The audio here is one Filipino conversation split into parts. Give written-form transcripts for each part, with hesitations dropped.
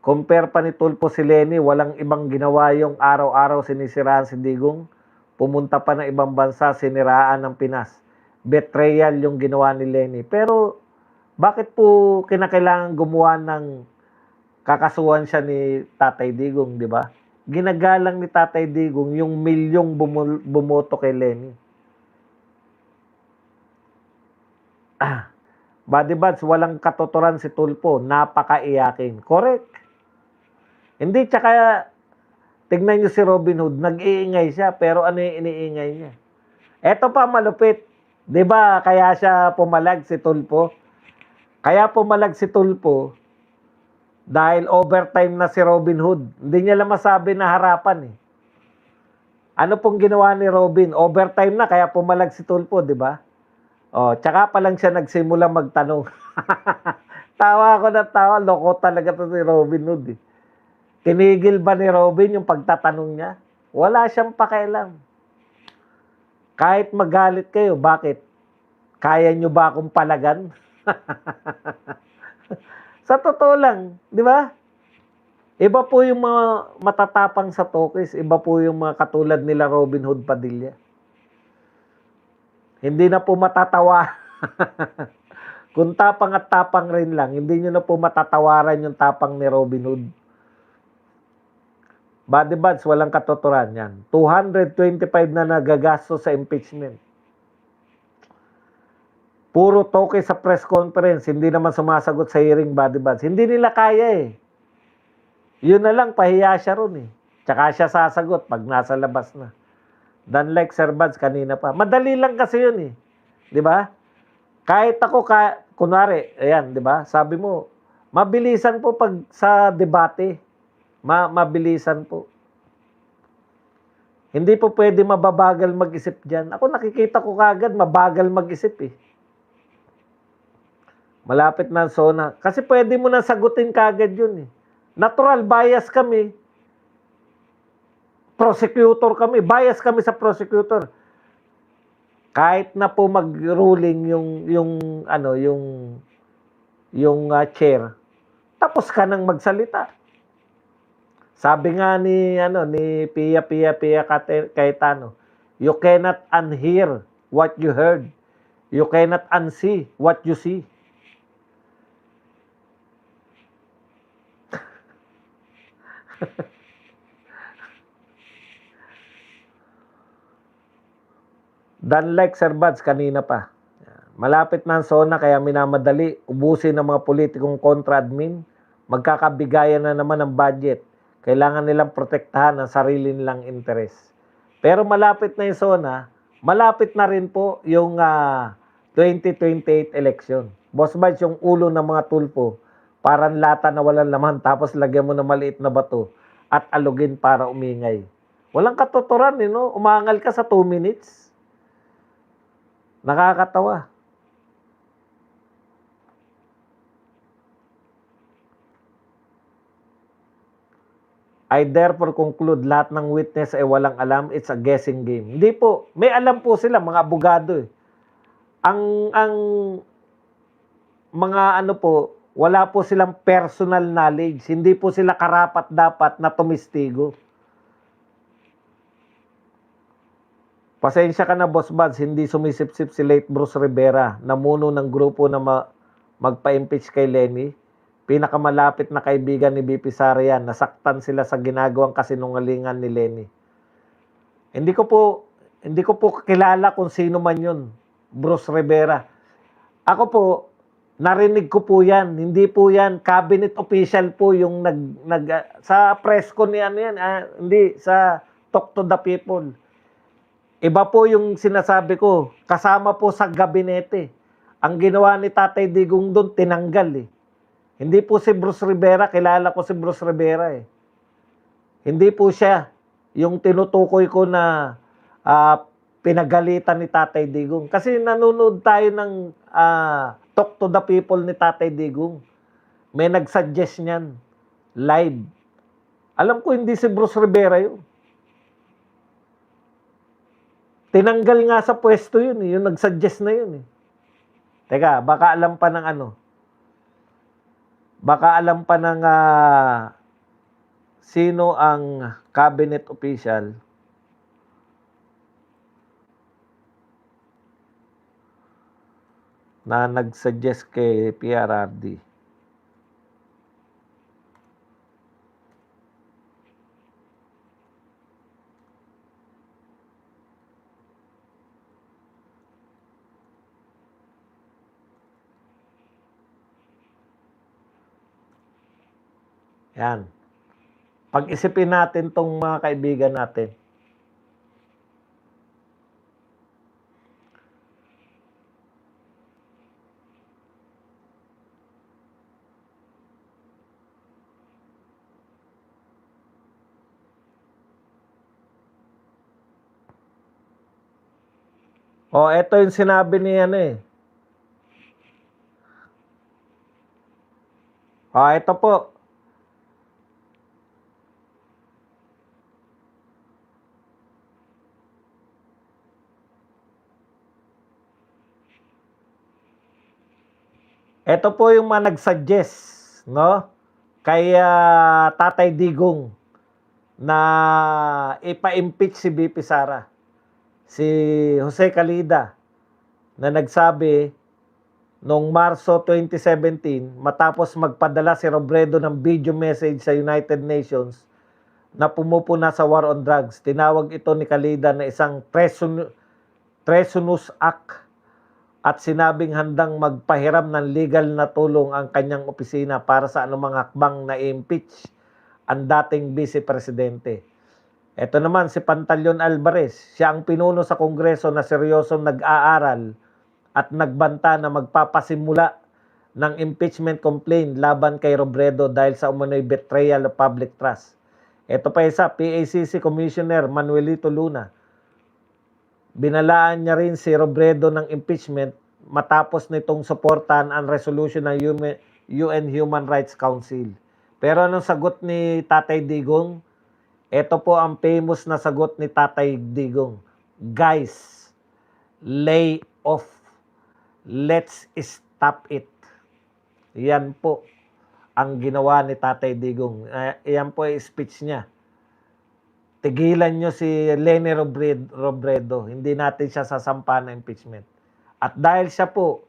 Compare pa ni Tulfo si Leni, walang ibang ginawa yung araw-araw sinisiraan si Digong. Pumunta pa ng ibang bansa, siniraan ng Pinas. Betrayal yung ginawa ni Leni. Pero bakit po kinakailangan gumawa ng kakasuhan siya ni Tatay Digong, di ba? Ginagalang ni Tatay Digong yung milyong bumoto kay Leni. Body Buds, walang katuturan si Tulfo, napakaiyakin. Correct. Hindi, tsaka tignan nyo si Robin Hood, nag-iingay siya, pero ano yung iniingay niya? Eto pa malupit, di ba kaya siya pumalag si Tulfo? Kaya pumalag si Tulfo dahil overtime na si Robin Hood. Hindi niya lang masabi na harapan eh. Ano pong ginawa ni Robin? Overtime na, kaya pumalag si Tulfo, di ba? Oh, tsaka pa lang siya nagsimula magtanong. Tawa ako na tawa, loko talaga to si Robin Hood eh. Tinigil ba ni Robin yung pagtatanong niya? Wala siyang pakialam. Kahit magalit kayo, bakit? Kaya nyo ba akong palagan? Sa totoo lang, di ba? Iba po yung mga matatapang sa Tokis, iba po yung mga katulad nila Robin Hood Padilla. Hindi na po matatawa. Kung tapang at tapang rin lang, hindi nyo na po matatawaran yung tapang ni Robin Hood. Body Buds, walang katuturan yan. 225 na nagagasto sa impeachment. Puro toke sa press conference, hindi naman sumasagot sa hearing, Body Buds. Hindi nila kaya eh. Yun na lang, pahiya siya ron eh. Tsaka siya sasagot pag nasa labas na. Dan like Sir Buds kanina pa. Madali lang kasi yun eh. Di ba? Kahit ako, kunwari, ayan, di ba? Sabi mo, mabilisan po pag sa debate. Mabilisan po. Hindi po pwede mababagal mag-isip dyan. Ako nakikita ko kagad, mabagal mag-isip eh. Malapit na ang SONA. Kasi pwede mo na sagutin kagad yun eh. Natural, bias kami. Prosecutor kami. Bias kami sa prosecutor. Kahit na po mag-ruling yung chair, tapos ka nang magsalita. Sabi nga ni Pia Cayetano, you cannot unhear what you heard. You cannot unsee what you see. Dan like Sir Buds kanina pa. Malapit na ang SONA kaya minamadali, ubusin ng mga politikong kontra-admin, magkakabigayan na naman ng budget. Kailangan nilang protektahan ang sarili nilang interes. Pero malapit na yung SONA, malapit na rin po yung 2028 election. Boss Buds, yung ulo ng mga Tulfo, parang lata na walang laman tapos lagyan mo ng maliit na bato at alugin para umingay. Walang katuturan eh, no? Umangal ka sa 2 minutes. Nakakatawa. I therefore conclude lahat ng witness ay walang alam, it's a guessing game. Hindi po, may alam po sila, mga abogado eh. Ang mga wala po silang personal knowledge. Hindi po sila karapat-dapat na tumistigo. Pasensya ka na, Boss Buds, hindi sumisip-sip si late Bruce Rivera, namuno ng grupo na magpa-impeach kay Leni. Pinakamalapit na kaibigan ni BP Sara yan, nasaktan sila sa ginagawang kasinungalingan ni Leni. Hindi ko po kilala kung sino man yun, Bruce Rivera. Ako po, narinig ko po yan. Hindi po yan, cabinet official po yung sa press ko ni hindi, sa Talk to the People. Iba po yung sinasabi ko, kasama po sa gabinete. Ang ginawa ni Tatay Digong doon, tinanggal eh. Hindi po si Bruce Rivera, kilala ko si Bruce Rivera eh. Hindi po siya yung tinutukoy ko na pinagalitan ni Tatay Digong. Kasi nanonood tayo ng Talk to the People ni Tatay Digong. May nag-suggest niyan, live. Alam ko hindi si Bruce Rivera yun. Tinanggal nga sa pwesto yun eh, yung nag-suggest na yun eh. Teka, baka alam pa ng Baka alam pa ng sino ang cabinet official na nag-suggest kay PRRD. Yan. Pag-isipin natin tong mga kaibigan natin. O, eto yung sinabi ni ano eh. O, eto po. Ito po yung mga nag-suggest, no? Kay Tatay Digong na ipa-impeach si BP Sara. Si Jose Calida na nagsabi noong Marso 2017 matapos magpadala si Robredo ng video message sa United Nations na pumupuna sa war on drugs. Tinawag ito ni Calida na isang treasonous act at sinabing handang magpahiram ng legal na tulong ang kanyang opisina para sa anumang hakbang na i-impeach ang dating Vice Presidente. Ito naman si Pantaleon Alvarez, siya ang pinuno sa Kongreso na seryosong nag-aaral at nagbanta na magpapasimula ng impeachment complaint laban kay Robredo dahil sa umano'y betrayal of public trust. Ito pa isa, PACC Commissioner Manuelito Luna. Binalaan niya rin si Robredo ng impeachment matapos nitong suportahan ang resolution ng UN Human Rights Council. Pero anong sagot ni Tatay Digong? Ito po ang famous na sagot ni Tatay Digong. Guys, lay off. Let's stop it. Yan po ang ginawa ni Tatay Digong. Yan po ay speech niya. Tigilan nyo si Leni Robredo. Hindi natin siya sasampa ng impeachment. At dahil siya po,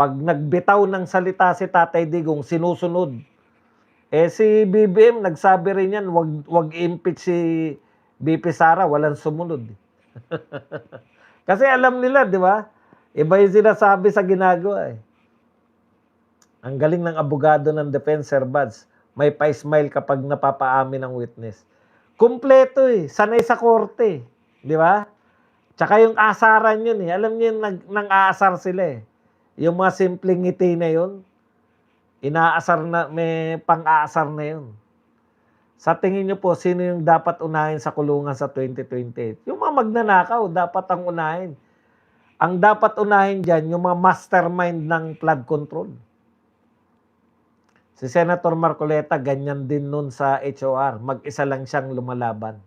pag nagbitaw ng salita si Tatay Digong, sinusunod. Si BBM, nagsabi rin yan, wag impeach si BP Sara, walang sumunod. Kasi alam nila, di ba? Iba yung sinasabi sa ginagawa eh. Ang galing ng abogado ng defense, Sir Bads. May pa-smile kapag napapaamin ng witness. Kumpleto eh. Sanay sa korte. Di ba? Tsaka yung asaran yun eh. Alam niyo yung nang-aasar sila eh. Yung mga simpleng ngiti na yun. Inaasar na, may pang-aasar na yun. Sa tingin nyo po, sino yung dapat unahin sa kulungan sa 2028? Yung mga magnanakaw, dapat ang unahin. Ang dapat unahin dyan, yung mga mastermind ng flood control. Si Senator Marcoleta, ganyan din nun sa HOR. Mag-isa lang siyang lumalaban.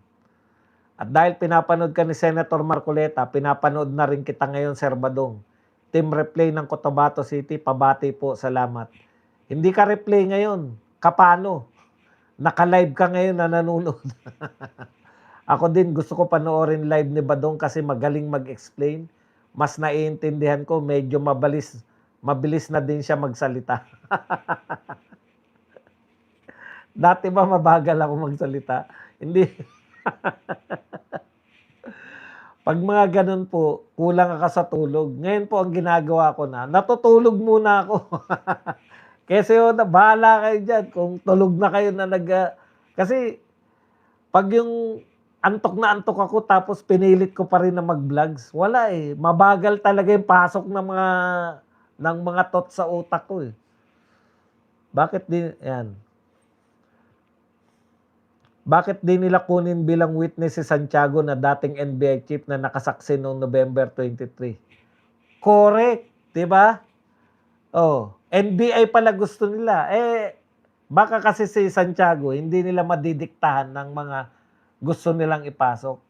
At dahil pinapanood ka ni Senator Marcoleta, pinapanood na rin kita ngayon, Sir Badong. Team replay ng Cotabato City, pabati po, salamat. Hindi ka replay ngayon. Kapano? Naka-live ka ngayon na nanonood. Ako din, gusto ko panoorin live ni Badong kasi magaling mag-explain. Mas naiintindihan ko, medyo mabilis na din siya magsalita. Dati ba mabagal ako magsalita? Hindi. Pag mga ganun po, kulang ka sa tulog. Ngayon po ang ginagawa ko na, natutulog muna ako. Kasi bahala kayo dyan. Kung tulog na kayo na kasi pag yung antok na antok ako tapos pinilit ko pa rin na mag-vlogs, wala eh. Mabagal talaga yung pasok ng mga thoughts sa utak ko eh. Bakit din, yan. Bakit di nila kunin bilang witness si Santiago na dating NBI chief na nakasaksi noong November 23? Correct, 'di ba? NBI pala gusto nila. Baka kasi si Santiago hindi nila madidiktahan ng mga gusto nilang ipasok.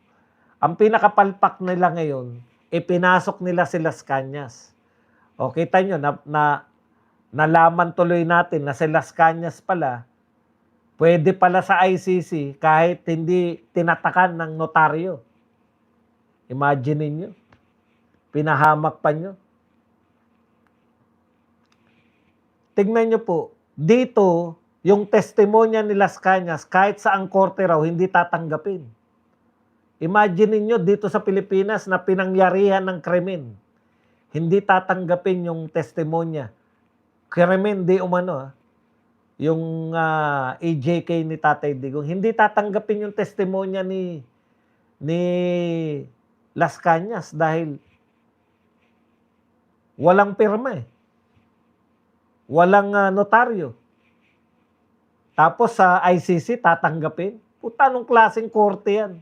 Ang pinakapalpak nila ngayon, ipinasok nila si Las Cañas. Kita nyo, nalaman tuloy natin na si Las Cañas pala, pwede pala sa ICC kahit hindi tinatakan ng notaryo. Imagine niyo, pinahamak pa nyo. Tignan nyo po, dito, yung testimonya ni Las Cañas, kahit saang korte raw, hindi tatanggapin. Imagine niyo dito sa Pilipinas na pinangyarihan ng krimen, hindi tatanggapin yung testimonya. Krimen di umano, yung EJK ni Tatay Digong, hindi tatanggapin yung testimonya ni Las Cañas dahil walang pirma walang notaryo. Tapos sa ICC tatanggapin? Puta, anong klaseng korte yan?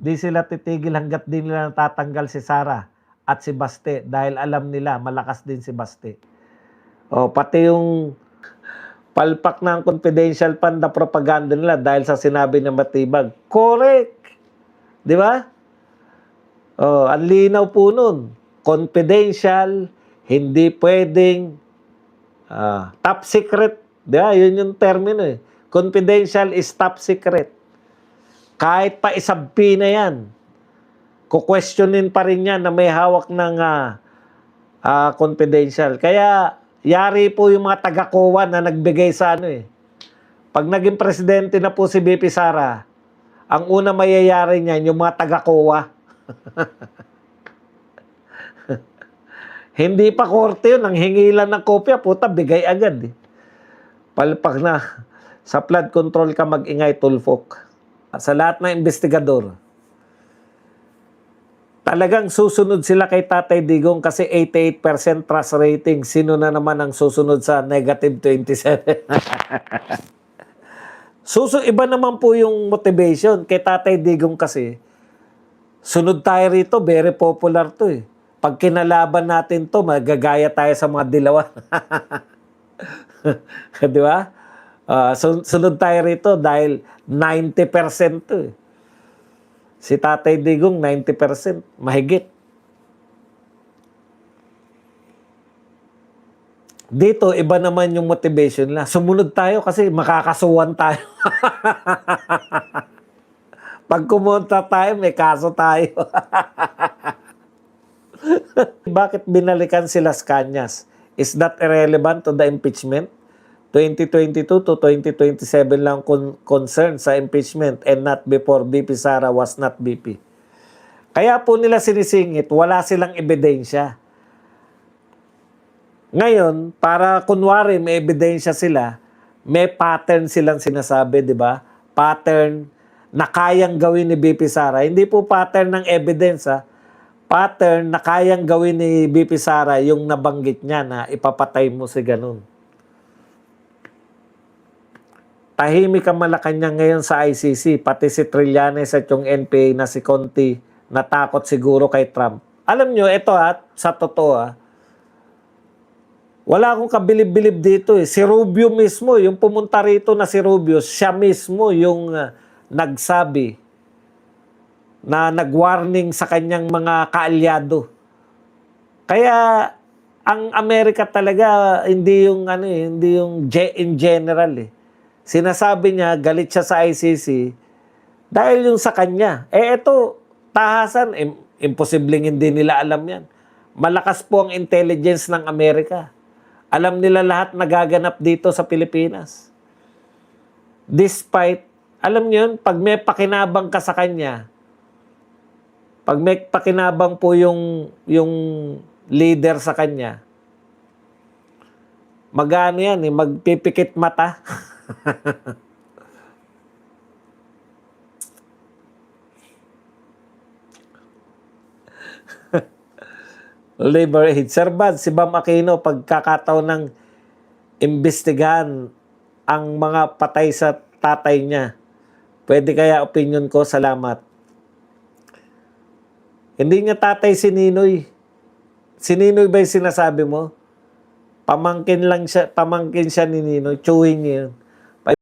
Di sila titigil hanggat di nila natatanggal si Sara at si Baste dahil alam nila malakas din si Baste. O, pati yung palpak ng confidential fund na propaganda nila dahil sa sinabi ng Matibag. Correct! Di ba? O, ang linaw po nun. Confidential, hindi pwedeng top secret. Di ba? Yun yung termino eh. Confidential is top secret. Kahit pa isabpi na yan, kukwestiyonin pa rin yan na may hawak ng confidential. Kaya, yari po yung mga taga-COA na nagbigay sa ano eh. Pag naging presidente na po si BP Sara, ang una mayayari niyan, yung mga taga-COA. Hindi pa korte yun, ang hingilan ng kopya, puta, bigay agad eh. Palpak na. Sa flood control ka mag-ingay, tulfok. Sa lahat ng investigador, talagang susunod sila kay Tatay Digong kasi 88% trust rating. Sino na naman ang susunod sa negative 27? Iba naman po yung motivation. Kay Tatay Digong kasi, sunod tayo rito, very popular to eh. Pag kinalaban natin to, magagaya tayo sa mga dilawan. Di ba? Sunod tayo rito dahil 90% to eh. Si Tatay Digong, 90%. Mahigit. Dito, iba naman yung motivation nila. Sumunod tayo kasi makakasuhan tayo. Pag kumunta tayo, may kaso tayo. Bakit binalikan si Las Cañas? Is that irrelevant to the impeachment? 2022 to 2027 lang concern sa impeachment and not before BP Sara was not BP. Kaya po nila sinisingit, wala silang ebidensya. Ngayon, para kunwari may ebidensya sila, may pattern silang sinasabi, di ba? Pattern na kayang gawin ni BP Sara. Hindi po pattern ng evidence, pattern na kayang gawin ni BP Sara yung nabanggit niya na ipapatay mo si ganun. Tahimik ang Malacanang ngayon sa ICC, pati si Trillanes at yung NPA na si Conti natakot siguro kay Trump. Alam nyo, ito sa totoo wala akong kabilib-bilib dito eh. Si Rubio mismo, yung pumunta rito na si Rubio, siya mismo yung nagsabi na nag-warning sa kanyang mga kaalyado. Kaya ang Amerika talaga hindi yung hindi yung in general eh. Sinasabi niya galit siya sa ICC dahil yung sa kanya. Ito tahasan, imposibleng hindi nila alam yan. Malakas po ang intelligence ng Amerika. Alam nila lahat nagaganap dito sa Pilipinas. Despite, alam niyo yun, pag may pakinabang ka sa kanya, pag may pakinabang po yung leader sa kanya, magano yan magpipikit mata. Labor aid. Sir Bad, si Bam Aquino, pagkakataon ng imbestigahan ang mga patay sa tatay niya. Pwede kaya opinion ko? Salamat. Hindi niya tatay si Ninoy. Si Ninoy ba yung sinasabi mo? Pamangkin siya ni Ninoy. Chewing niya yun.